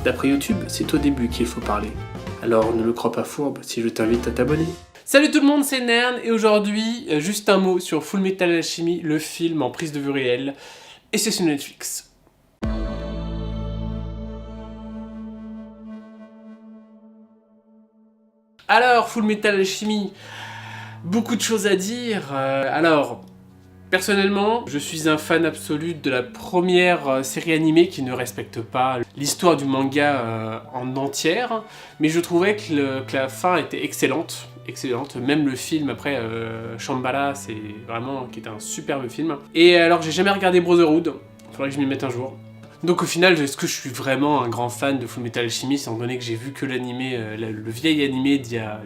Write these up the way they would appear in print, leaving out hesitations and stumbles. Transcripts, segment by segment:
D'après YouTube, c'est au début qu'il faut parler. Alors ne le crois pas fourbe si je t'invite à t'abonner. Salut tout le monde, c'est Nern, et aujourd'hui, juste un mot sur Fullmetal Alchemy, le film en prise de vue réelle, et c'est sur Netflix. Alors, Fullmetal Alchemy, beaucoup de choses à dire. Personnellement, je suis un fan absolu de la première série animée qui ne respecte pas l'histoire du manga en entière, mais je trouvais que la fin était excellente. Même le film après Shambhala, c'est vraiment qui est un superbe film. Et alors j'ai jamais regardé Brotherhood, faudrait que je m'y mette un jour. Donc au final, est-ce que je suis vraiment un grand fan de Fullmetal Alchemy, étant donné que j'ai vu que l'animé, le vieil animé d'il y a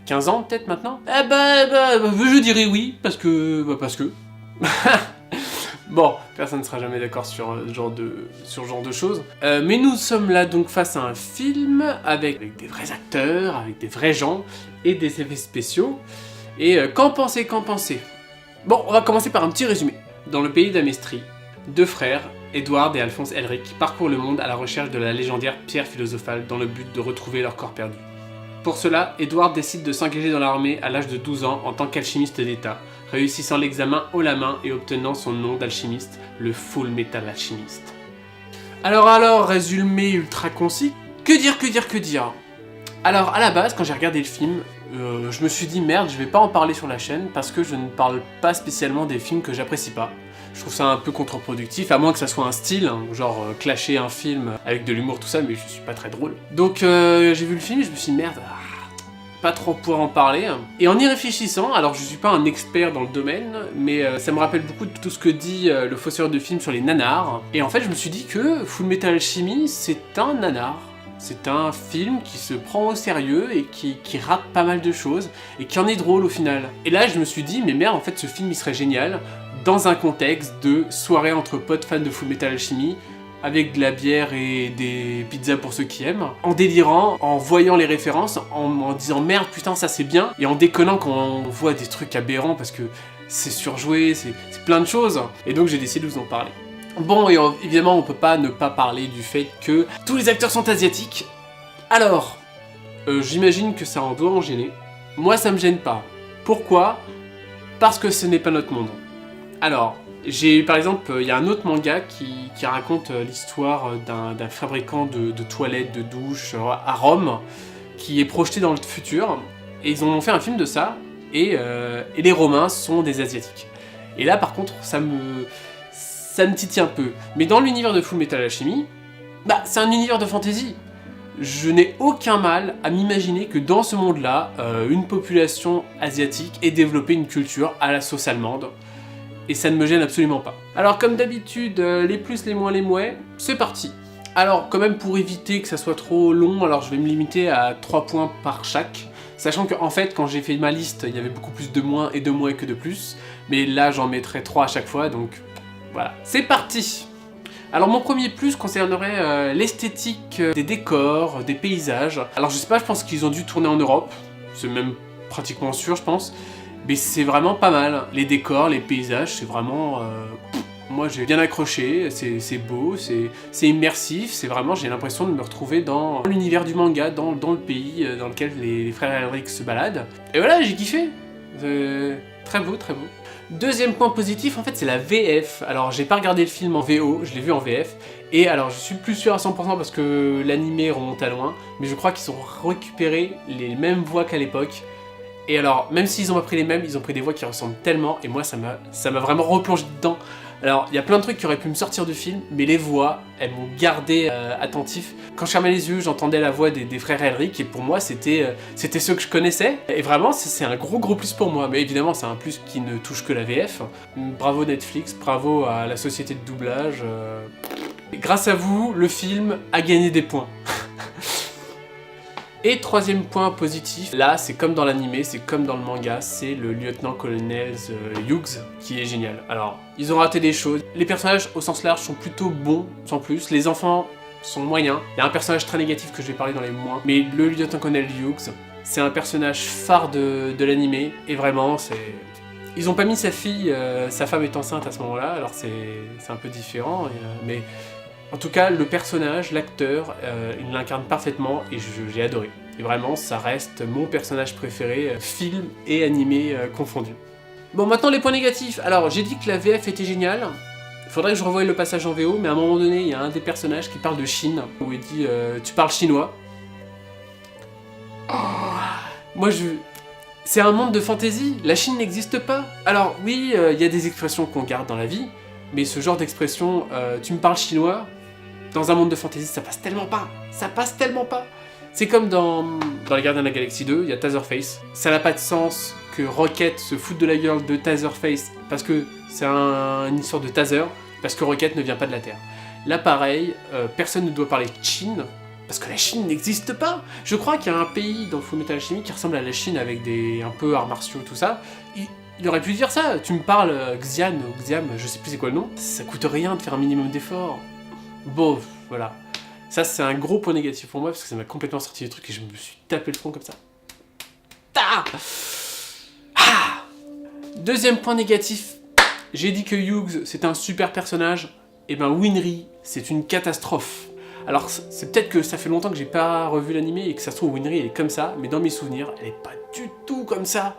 15 ans peut-être maintenant? Je dirais oui, parce que... Bon, personne ne sera jamais d'accord sur ce genre de choses. Mais nous sommes là donc face à un film avec des vrais acteurs, avec des vrais gens, et des effets spéciaux. Et qu'en penser? Bon, on va commencer par un petit résumé. Dans le pays d'Amestrie, deux frères, Edward et Alphonse Elric, parcourent le monde à la recherche de la légendaire pierre philosophale dans le but de retrouver leur corps perdu. Pour cela, Edward décide de s'engager dans l'armée à l'âge de 12 ans en tant qu'alchimiste d'État, réussissant l'examen haut la main et obtenant son nom d'alchimiste, le Fullmetal Alchemist. Alors, résumé ultra concis, que dire? Alors, à la base, quand j'ai regardé le film, je me suis dit merde, je vais pas en parler sur la chaîne parce que je ne parle pas spécialement des films que j'apprécie pas. Je trouve ça un peu contre-productif, à moins que ça soit un style, hein, genre clasher un film avec de l'humour, tout ça, mais je suis pas très drôle. Donc j'ai vu le film et je me suis dit merde, pas trop pouvoir en parler. Et en y réfléchissant, alors je suis pas un expert dans le domaine, mais ça me rappelle beaucoup de tout ce que dit le fossoyeur de film sur les nanars. Et en fait je me suis dit que Fullmetal Alchemy c'est un nanar. C'est un film qui se prend au sérieux et qui rate pas mal de choses, et qui en est drôle au final. Et là je me suis dit, mais merde, en fait ce film il serait génial dans un contexte de soirée entre potes fans de Fullmetal Alchemy, avec de la bière et des pizzas pour ceux qui aiment, en délirant, en voyant les références, en disant merde putain ça c'est bien, et en déconnant quand on voit des trucs aberrants parce que c'est surjoué, c'est plein de choses. Et donc j'ai décidé de vous en parler. Bon, et évidemment on peut pas ne pas parler du fait que tous les acteurs sont asiatiques. Alors, j'imagine que ça en doit en gêner. Moi ça me gêne pas. Pourquoi? Parce que ce n'est pas notre monde. Alors, par exemple, il y a un autre manga qui raconte l'histoire d'un fabricant de toilettes, de douches à Rome, qui est projeté dans le futur, et ils ont fait un film de ça, et les Romains sont des Asiatiques. Et là par contre, ça me titille un peu. Mais dans l'univers de Fullmetal Alchemy, c'est un univers de fantasy. Je n'ai aucun mal à m'imaginer que dans ce monde-là, une population asiatique ait développé une culture à la sauce allemande. Et ça ne me gêne absolument pas. Alors comme d'habitude, les plus, les moins, les mouais, c'est parti. Alors quand même pour éviter que ça soit trop long, alors je vais me limiter à 3 points par chaque. Sachant qu'en fait, quand j'ai fait ma liste, il y avait beaucoup plus de moins et de moins que de plus. Mais là, j'en mettrai 3 à chaque fois, donc voilà. C'est parti. Alors mon premier plus concernerait l'esthétique des décors, des paysages. Alors je sais pas, je pense qu'ils ont dû tourner en Europe. C'est même pratiquement sûr, je pense. Mais c'est vraiment pas mal. Les décors, les paysages, c'est vraiment... moi j'ai bien accroché, c'est beau, c'est immersif, c'est vraiment, j'ai l'impression de me retrouver dans l'univers du manga, dans le pays dans lequel les frères Elric se baladent. Et voilà, j'ai kiffé. Très beau, très beau. Deuxième point positif, en fait, c'est la VF. Alors, j'ai pas regardé le film en VO, je l'ai vu en VF. Et alors, je suis plus sûr à 100% parce que l'animé remonte à loin, mais je crois qu'ils ont récupéré les mêmes voix qu'à l'époque. Et alors, même s'ils ont pas pris les mêmes, ils ont pris des voix qui ressemblent tellement, et moi ça m'a vraiment replongé dedans. Alors, il y a plein de trucs qui auraient pu me sortir du film, mais les voix, elles m'ont gardé attentif. Quand je fermais les yeux, j'entendais la voix des frères Elric, et pour moi c'était ceux que je connaissais. Et vraiment, c'est un gros plus pour moi, mais évidemment c'est un plus qui ne touche que la VF. Bravo Netflix, bravo à la société de doublage. Et grâce à vous, le film a gagné des points. Et troisième point positif, là c'est comme dans l'animé, c'est comme dans le manga, c'est le lieutenant-colonel Hughes qui est génial. Alors, ils ont raté des choses, les personnages au sens large sont plutôt bons, sans plus, les enfants sont moyens, il y a un personnage très négatif que je vais parler dans les moins, mais le lieutenant-colonel Hughes, c'est un personnage phare de l'animé, et vraiment c'est... Ils ont pas mis sa fille, sa femme est enceinte à ce moment-là, alors c'est un peu différent, mais En tout cas, le personnage, l'acteur, il l'incarne parfaitement et j'ai adoré. Et vraiment, ça reste mon personnage préféré, film et animé confondus. Bon, maintenant les points négatifs. Alors, j'ai dit que la VF était géniale. Il faudrait que je revoie le passage en VO, mais à un moment donné, il y a un des personnages qui parle de Chine, où il dit tu parles chinois ». Moi, c'est un monde de fantaisie, la Chine n'existe pas. Alors oui, il y a des expressions qu'on garde dans la vie, mais ce genre d'expression, tu me parles chinois, dans un monde de fantaisie, ça passe tellement pas. Ça passe tellement pas. C'est comme dans Les Gardiens de la Galaxie 2, il y a Taserface. Ça n'a pas de sens que Rocket se foute de la gueule de Taserface parce que c'est une histoire de taser, parce que Rocket ne vient pas de la Terre. Là pareil, personne ne doit parler de Chine, parce que la Chine n'existe pas. Je crois qu'il y a un pays dans Fullmetal Alchemy qui ressemble à la Chine avec un peu arts martiaux, tout ça. Il aurait pu dire ça, tu me parles Xian ou Xiam, je sais plus c'est quoi le nom. Ça coûte rien de faire un minimum d'effort. Bon, voilà. Ça, c'est un gros point négatif pour moi, parce que ça m'a complètement sorti du truc et je me suis tapé le front comme ça. Deuxième point négatif, j'ai dit que Hughes, c'était un super personnage. Et ben Winry, c'est une catastrophe. Alors, c'est peut-être que ça fait longtemps que j'ai pas revu l'animé et que ça se trouve, Winry, elle est comme ça, mais dans mes souvenirs, elle est pas du tout comme ça.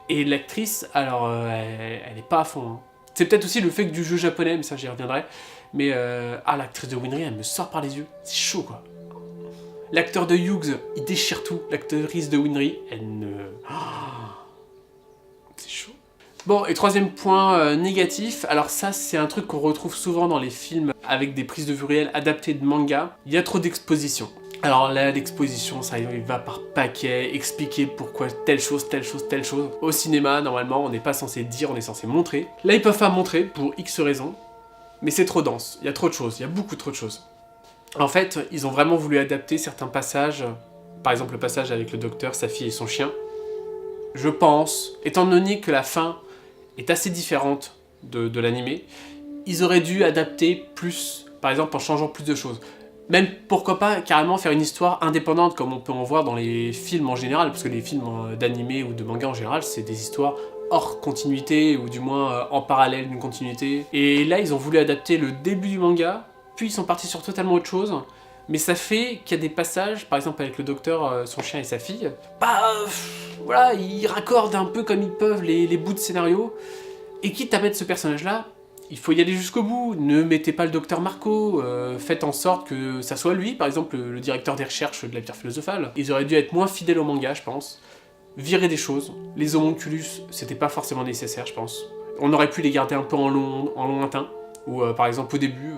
Et l'actrice, alors, elle est pas à fond. Hein. C'est peut-être aussi le fait que du jeu japonais, mais ça, j'y reviendrai. Mais, l'actrice de Winry, elle me sort par les yeux. C'est chaud, quoi. L'acteur de Hughes, il déchire tout. L'actrice de Winry, elle ne... c'est chaud. Bon, et troisième point négatif, alors ça, c'est un truc qu'on retrouve souvent dans les films avec des prises de vue réelles adaptées de manga. Il y a trop d'exposition. Alors là, l'exposition, ça il va par paquet, expliquer pourquoi telle chose, telle chose, telle chose. Au cinéma, normalement, on n'est pas censé dire, on est censé montrer. Là, ils peuvent pas montrer, pour X raisons, mais c'est trop dense, il y a trop de choses, il y a beaucoup trop de choses. En fait, ils ont vraiment voulu adapter certains passages, par exemple le passage avec le docteur, sa fille et son chien. Je pense, étant donné que la fin est assez différente de l'animé, ils auraient dû adapter plus, par exemple en changeant plus de choses. Même, pourquoi pas, carrément faire une histoire indépendante, comme on peut en voir dans les films en général, parce que les films d'animé ou de manga en général, c'est des histoires hors continuité, ou du moins en parallèle d'une continuité. Et là, ils ont voulu adapter le début du manga, puis ils sont partis sur totalement autre chose, mais ça fait qu'il y a des passages, par exemple avec le docteur, son chien et sa fille, voilà, ils raccordent un peu comme ils peuvent les bouts de scénario, et quitte à mettre ce personnage-là, il faut y aller jusqu'au bout, ne mettez pas le docteur Marco, faites en sorte que ça soit lui, par exemple le directeur des recherches de la pierre philosophale. Ils auraient dû être moins fidèles au manga, je pense, virer des choses. Les homonculus, c'était pas forcément nécessaire, je pense. On aurait pu les garder un peu en lointain, ou par exemple au début,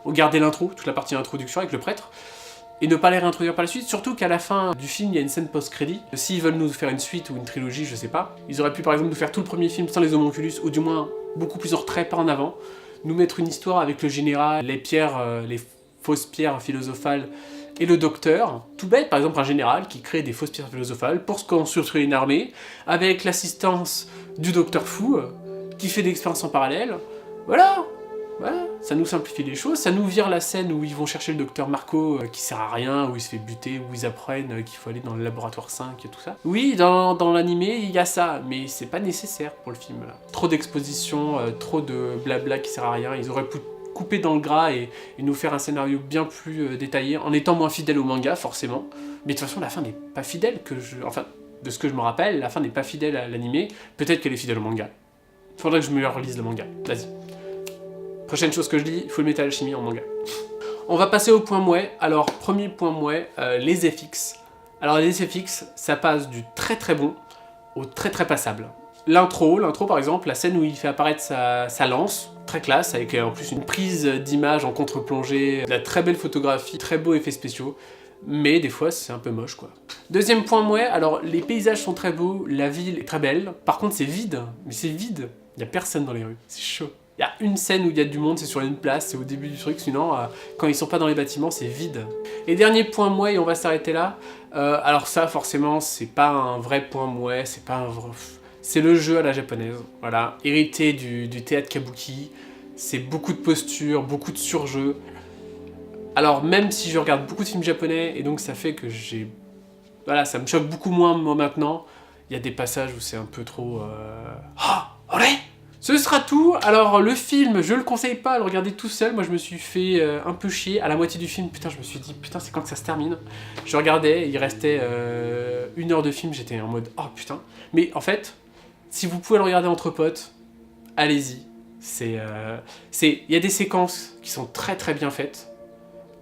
on gardait l'intro, toute la partie introduction avec le prêtre, et ne pas les réintroduire par la suite, surtout qu'à la fin du film, il y a une scène post-crédit. S'ils veulent nous faire une suite ou une trilogie, je sais pas, ils auraient pu par exemple nous faire tout le premier film sans les homonculus, ou du moins beaucoup plus en retrait, pas en avant, nous mettre une histoire avec le général, les pierres, les fausses pierres philosophales, et le docteur, tout bête, par exemple un général qui crée des fausses pierres philosophales pour se construire une armée, avec l'assistance du docteur fou, qui fait des expériences en parallèle, voilà, ça nous simplifie les choses, ça nous vire la scène où ils vont chercher le docteur Marco qui sert à rien, où il se fait buter, où ils apprennent qu'il faut aller dans le laboratoire 5 et tout ça. Oui, dans l'animé, il y a ça, mais c'est pas nécessaire pour le film, là. Trop d'exposition, trop de blabla qui sert à rien, ils auraient pu couper dans le gras et nous faire un scénario bien plus détaillé, en étant moins fidèle au manga, forcément. Mais de toute façon, la fin n'est pas fidèle, enfin, de ce que je me rappelle, la fin n'est pas fidèle à l'animé, peut-être qu'elle est fidèle au manga. Faudrait que je me relise le manga, vas-y. Prochaine chose que je dis, Fullmetal Alchemy en manga. On va passer au point mouais. Alors, premier point mouais, les FX. Alors, les FX, ça passe du très très bon au très très passable. L'intro par exemple, la scène où il fait apparaître sa lance, très classe, avec en plus une prise d'image en contre-plongée, de la très belle photographie, très beaux effets spéciaux, mais des fois c'est un peu moche quoi. Deuxième point mouais, alors les paysages sont très beaux, la ville est très belle, par contre c'est vide, mais c'est vide, il n'y a personne dans les rues, c'est chaud. Il y a une scène où il y a du monde, c'est sur une place, c'est au début du truc, sinon quand ils sont pas dans les bâtiments, c'est vide. Et dernier point mouais, et on va s'arrêter là, alors ça forcément c'est pas un vrai point mouais, c'est pas un vrai... C'est le jeu à la japonaise, voilà, hérité du théâtre kabuki, c'est beaucoup de postures, beaucoup de surjeux. Alors même si je regarde beaucoup de films japonais, et donc ça fait que j'ai... Voilà, ça me choque beaucoup moins moi maintenant, il y a des passages où c'est un peu trop... Ah, allez Ce sera tout. Alors le film, je le conseille pas à le regarder tout seul. Moi je me suis fait un peu chier à la moitié du film. Putain, je me suis dit, putain, c'est quand que ça se termine? Je regardais, il restait 1 heure de film, j'étais en mode, oh putain. Mais en fait, si vous pouvez le regarder entre potes, allez-y. Il y a des séquences qui sont très très bien faites,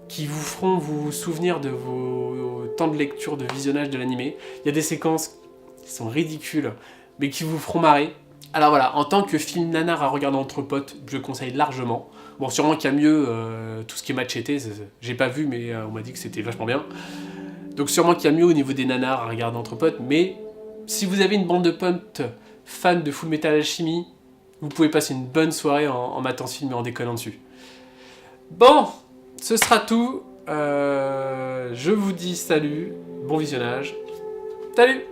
qui vous feront vous souvenir de vos temps de lecture, de visionnage de l'animé. Il y a des séquences qui sont ridicules, mais qui vous feront marrer. Alors voilà, en tant que film nanar à regarder entre potes, je conseille largement. Bon, sûrement qu'il y a mieux, tout ce qui est Machete, j'ai pas vu, mais on m'a dit que c'était vachement bien. Donc sûrement qu'il y a mieux au niveau des nanars à regarder entre potes, mais si vous avez une bande de potes fans de Full Metal Alchemy, vous pouvez passer une bonne soirée en matant ce film et en déconnant dessus. Bon, ce sera tout. Je vous dis salut, bon visionnage. Salut!